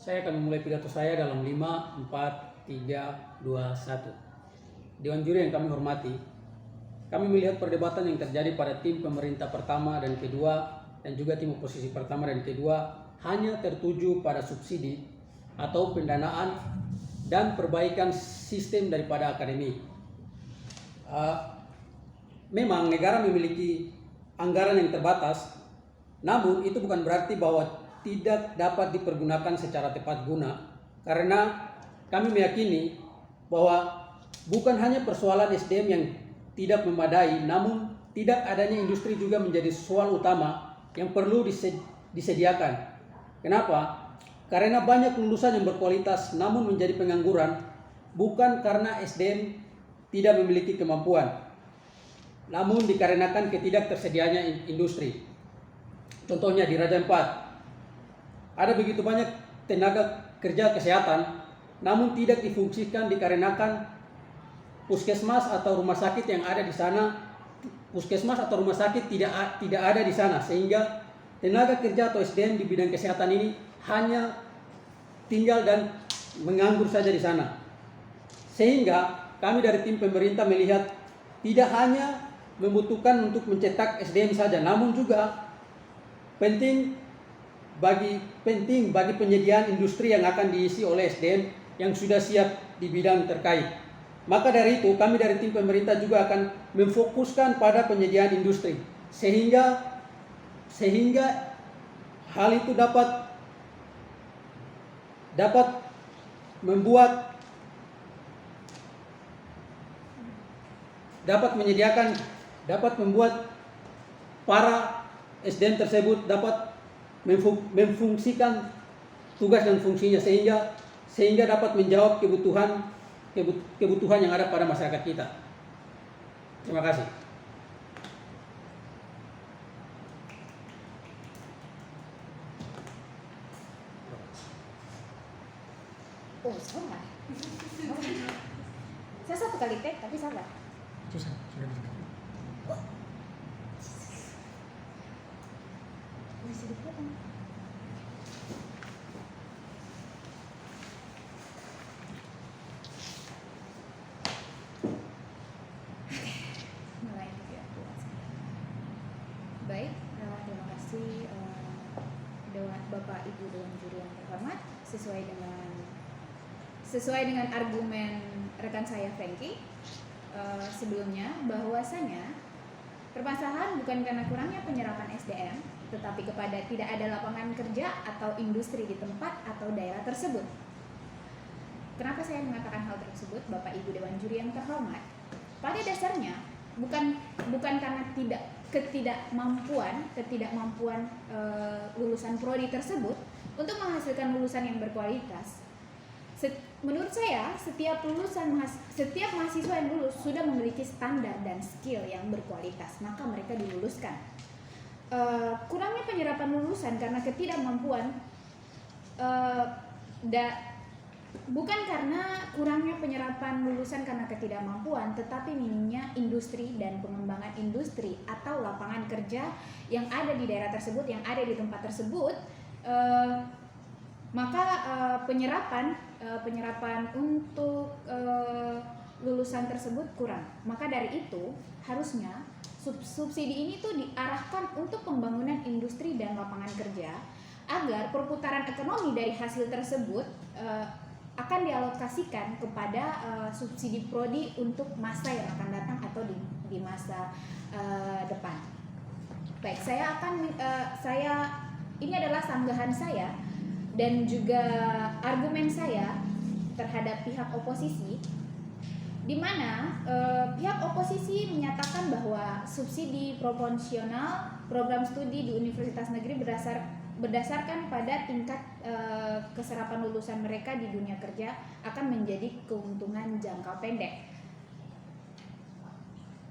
Saya akan memulai pidato saya dalam 5, 4, 3, 2, 1. Dewan juri yang kami hormati, kami melihat perdebatan yang terjadi pada tim pemerintah pertama dan kedua dan juga tim oposisi pertama dan kedua hanya tertuju pada subsidi atau pendanaan dan perbaikan sistem daripada akademi. Memang negara memiliki anggaran yang terbatas, namun itu bukan berarti bahwa tidak dapat dipergunakan secara tepat guna, karena kami meyakini bahwa bukan hanya persoalan SDM yang tidak memadai, namun tidak adanya industri juga menjadi soal utama yang perlu disediakan. Kenapa? Karena banyak lulusan yang berkualitas namun menjadi pengangguran bukan karena SDM tidak memiliki kemampuan, namun dikarenakan ketidaktersediaannya industri. Contohnya di Raja Ampat, ada begitu banyak tenaga kerja kesehatan, namun tidak difungsikan dikarenakan puskesmas atau rumah sakit yang ada di sana, tidak ada di sana, sehingga tenaga kerja atau SDM di bidang kesehatan ini hanya tinggal dan menganggur saja di sana. Sehingga kami dari tim pemerintah melihat tidak hanya membutuhkan untuk mencetak SDM saja, namun juga penting bagi penyediaan industri yang akan diisi oleh SDM yang sudah siap di bidang terkait. Maka dari itu kami dari tim pemerintah juga akan memfokuskan pada penyediaan industri sehingga hal itu dapat membuat para SDM tersebut dapat memfungsikan tugas dan fungsinya sehingga dapat menjawab kebutuhan yang ada pada masyarakat kita. Terima kasih. Oh, sabar. Saya satu kali take tapi sabar. Susah, sudah bisa. Bisa dipotong. Mulai ya. Baik, terima kasih Bapak Ibu Dewan Juri yang terhormat. Sesuai dengan argumen rekan saya Frankie sebelumnya, bahwasanya permasalahan bukan karena kurangnya penyerapan SDM, tetapi kepada tidak ada lapangan kerja atau industri di tempat atau daerah tersebut. Kenapa saya mengatakan hal tersebut, Bapak Ibu Dewan Juri yang terhormat? Pada dasarnya bukan karena ketidakmampuan lulusan prodi tersebut untuk menghasilkan lulusan yang berkualitas. Menurut saya, setiap mahasiswa yang lulus sudah memiliki standar dan skill yang berkualitas, maka mereka diluluskan. Kurangnya penyerapan lulusan karena ketidakmampuan, bukan karena kurangnya penyerapan lulusan karena ketidakmampuan, tetapi minimnya industri dan pengembangan industri atau lapangan kerja yang ada di daerah tersebut, yang ada di tempat tersebut. Maka penyerapan untuk lulusan tersebut kurang. Maka dari itu harusnya subsidi ini tuh diarahkan untuk pembangunan industri dan lapangan kerja, agar perputaran ekonomi dari hasil tersebut akan dialokasikan kepada subsidi prodi untuk masa yang akan datang atau di masa depan. Baik, ini adalah sanggahan saya dan juga argumen saya terhadap pihak oposisi, di mana pihak oposisi menyatakan bahwa subsidi proporsional program studi di universitas negeri berdasarkan pada tingkat keserapan lulusan mereka di dunia kerja akan menjadi keuntungan jangka pendek.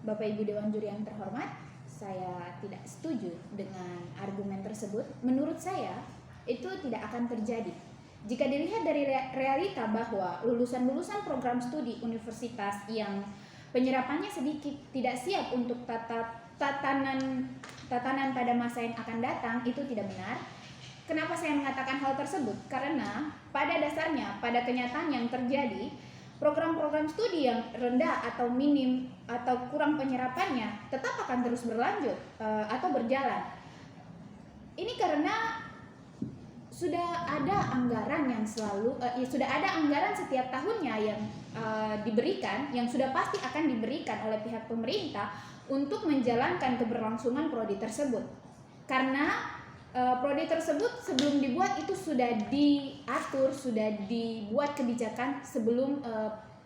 Bapak Ibu Dewan Juri yang terhormat, saya tidak setuju dengan argumen tersebut. Menurut saya itu tidak akan terjadi jika dilihat dari realita bahwa lulusan program studi universitas yang penyerapannya sedikit, tidak siap untuk tatanan pada masa yang akan datang, itu tidak benar. Kenapa saya mengatakan hal tersebut? Karena pada dasarnya, pada kenyataan yang terjadi, program-program studi yang rendah atau minim atau kurang penyerapannya tetap akan terus berlanjut atau berjalan. Ini karena sudah ada anggaran yang sudah ada anggaran setiap tahunnya yang diberikan, yang sudah pasti akan diberikan oleh pihak pemerintah untuk menjalankan keberlangsungan prodi tersebut. Karena prodi tersebut sebelum dibuat itu sudah diatur, sudah dibuat kebijakan sebelum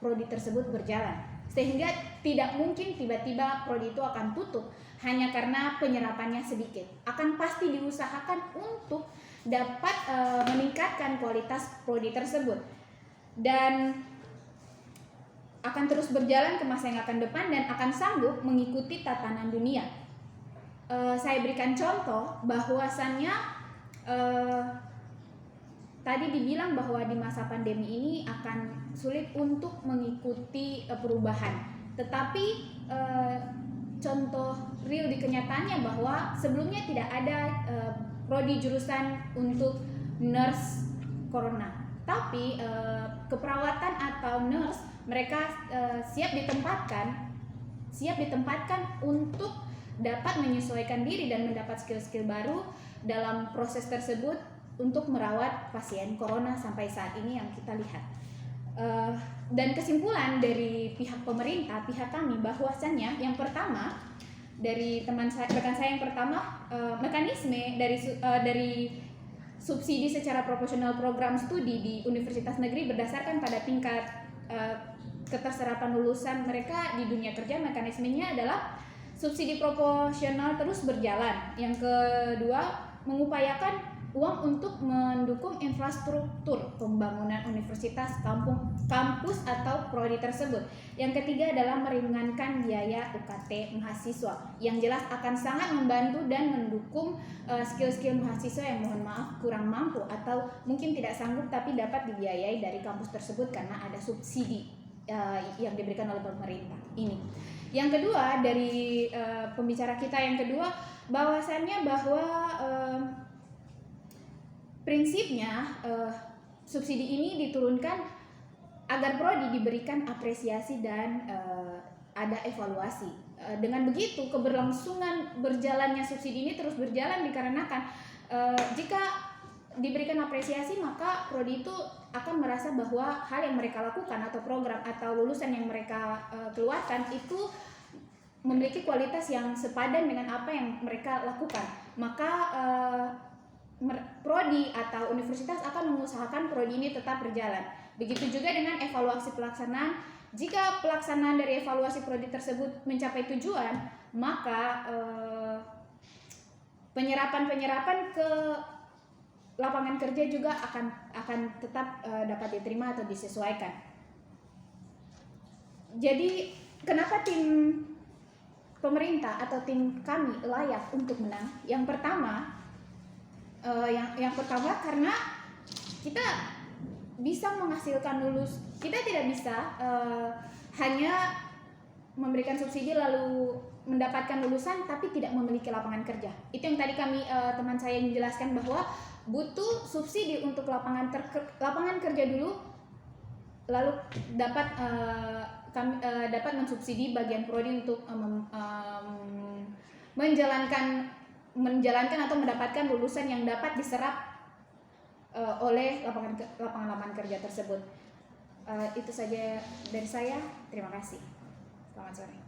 prodi tersebut berjalan. Sehingga tidak mungkin tiba-tiba prodi itu akan tutup hanya karena penyerapannya sedikit. Akan pasti diusahakan untuk dapat meningkatkan kualitas prodi tersebut. Dan akan terus berjalan ke masa yang akan depan dan akan sanggup mengikuti tatanan dunia. Saya berikan contoh bahwasannya tadi dibilang bahwa di masa pandemi ini akan sulit untuk mengikuti perubahan. Tetapi contoh real di kenyataannya bahwa sebelumnya tidak ada prodi jurusan untuk nurse corona. Tapi keperawatan atau nurse mereka siap ditempatkan untuk dapat menyesuaikan diri dan mendapat skill-skill baru dalam proses tersebut untuk merawat pasien corona sampai saat ini yang kita lihat. Dan kesimpulan dari pihak pemerintah, pihak kami, bahwasannya yang pertama dari rekan saya yang pertama, mekanisme dari subsidi secara proporsional program studi di universitas negeri berdasarkan pada tingkat keterserapan lulusan mereka di dunia kerja. Mekanismenya adalah subsidi proporsional terus berjalan. Yang kedua, mengupayakan uang untuk mendukung infrastruktur pembangunan universitas, kampus atau prodi tersebut. Yang ketiga adalah meringankan biaya UKT mahasiswa, yang jelas akan sangat membantu dan mendukung skill-skill mahasiswa yang mohon maaf kurang mampu atau mungkin tidak sanggup tapi dapat dibiayai dari kampus tersebut karena ada subsidi yang diberikan oleh pemerintah ini. Yang kedua dari pembicara kita yang kedua, bahwasannya bahwa prinsipnya subsidi ini diturunkan agar prodi diberikan apresiasi dan ada evaluasi. Dengan begitu keberlangsungan berjalannya subsidi ini terus berjalan dikarenakan jika diberikan apresiasi maka prodi itu akan merasa bahwa hal yang mereka lakukan atau program atau lulusan yang mereka keluarkan itu memiliki kualitas yang sepadan dengan apa yang mereka lakukan. Maka prodi atau universitas akan mengusahakan prodi ini tetap berjalan. Begitu juga dengan evaluasi pelaksanaan. Jika pelaksanaan dari evaluasi prodi tersebut mencapai tujuan, maka penyerapan ke lapangan kerja juga akan tetap dapat diterima atau disesuaikan. Jadi kenapa tim pemerintah atau tim kami layak untuk menang? Yang pertama, karena kita bisa menghasilkan lulus. Kita tidak bisa hanya memberikan subsidi lalu mendapatkan lulusan tapi tidak memiliki lapangan kerja. Itu yang tadi kami teman saya menjelaskan bahwa butuh subsidi untuk lapangan kerja dulu, lalu dapat mensubsidi bagian prodi untuk menjalankan atau mendapatkan lulusan yang dapat diserap oleh lapangan kerja tersebut. Itu saja dari saya. Terima kasih. Selamat sore.